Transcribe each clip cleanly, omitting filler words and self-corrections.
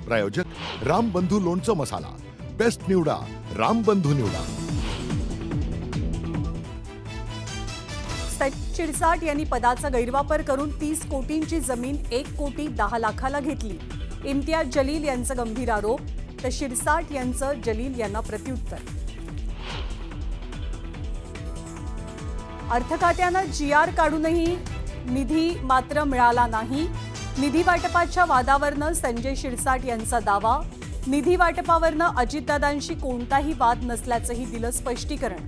प्रायोजक रामबंधू लोणचं मसाला, बेस्ट निवडा रामबंधू निवडा। शिरसाट यांनी पदाचा गैरवापर करून 30 कोटींची जमीन 1 कोटी 10 लाखाला घेतली। इम्तियाज जलील यांचा गंभीर आरोप, तर शिरसाट यांचं जलील यांना प्रत्युत्तर। अर्थ खात्यानं GR काढूनही निधी मात्र मिळाला नाही। निधी वाटपाच्या वादावरनं संजय शिरसाट यांचा दावा, निधी वाटपावरनं अजितदादांशी कोणताही वाद नसल्याचंही दिलं स्पष्टीकरण।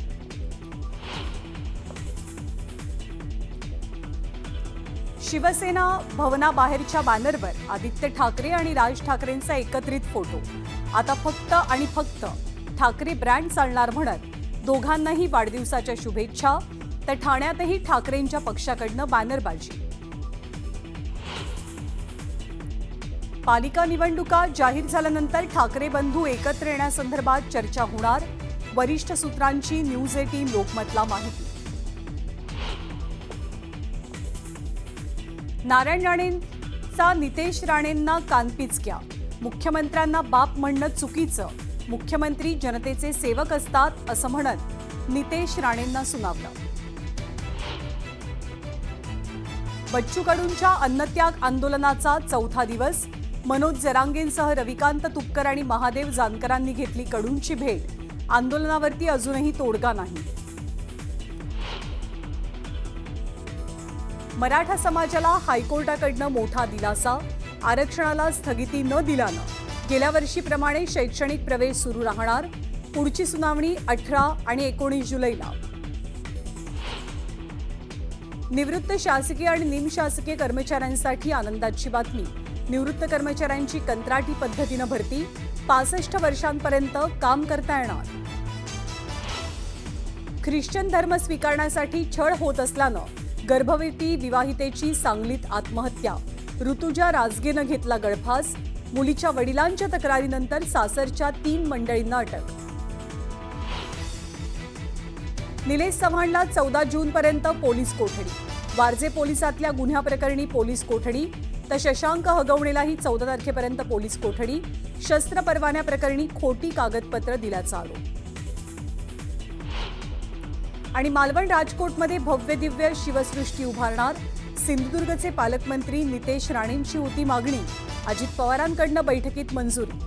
शिवसेना भवनाबाहेरच्या बॅनरवर आदित्य ठाकरे आणि राज ठाकरेंचा एकत्रित फोटो। आता फक्त आणि फक्त ठाकरे ब्रँड चालणार म्हणत दोघांनाही वाढदिवसाच्या शुभेच्छा, तर ठाण्यातही ठाकरेंच्या पक्षाकडनं बॅनरबाजी। पालिका निवडणुका जाहीर झाल्यानंतर ठाकरे बंधू एकत्र येण्यासंदर्भात चर्चा होणार, वरिष्ठ सूत्रांची न्यूज 18 लोकमतला माहिती। नारायण राणेंचा नितेश राणेंना कानपिचक्या, मुख्यमंत्र्यांना बाप म्हणणं चुकीचं, मुख्यमंत्री जनतेचे सेवक असतात असं म्हणत नितेश राणेंना सुनावलं। बच्चू कडूंच्या अन्नत्याग आंदोलनाचा 4था दिवस, मनोज जरांगेंसह रविकांत तुपकर आणि महादेव जानकरांनी घेतली कडूंची भेट, आंदोलनावरती अजूनही तोडगा नाही। मराठा समाजाला हायकोर्टाकडनं मोठा दिलासा, आरक्षणाला स्थगिती न दिल्यानं गेल्या वर्षीप्रमाणे शैक्षणिक प्रवेश सुरू राहणार, पुढची सुनावणी 18 आणि 19 जुलैला। निवृत्त शासकीय आणि निमशासकीय कर्मचाऱ्यांसाठी आनंदाची बातमी, निवृत्त कर्मचाऱ्यांची कंत्राटी पद्धतीनं भरती, 65 वर्षांपर्यंत काम करता येणार। ख्रिश्चन धर्म स्वीकारण्यासाठी छळ होत असल्यानं गर्भवती विवाहितेची सांगलीत आत्महत्या, ऋतुजा राजगेनं घेतला गळफास, मुलीच्या वडिलांच्या तक्रारीनंतर सासरच्या 3 मंडळींना अटक। निलेश चव्हाणला 14 जूनपर्यंत पोलीस कोठडी, वारजे पोलिसातल्या गुन्ह्याप्रकरणी पोलीस कोठडी, तर शशांक हगवणेलाही 14 तारखेपर्यंत पोलीस कोठडी, शस्त्र परवान्याप्रकरणी खोटी कागदपत्र दिल्याचा आरोप। आणि मालवण राजकोटमध्ये भव्य दिव्य शिवसृष्टी उभारणार, सिंधुदुर्गचे पालकमंत्री नितेश राणेंची होती मागणी, अजित पवारांकडनं बैठकीत मंजुरी।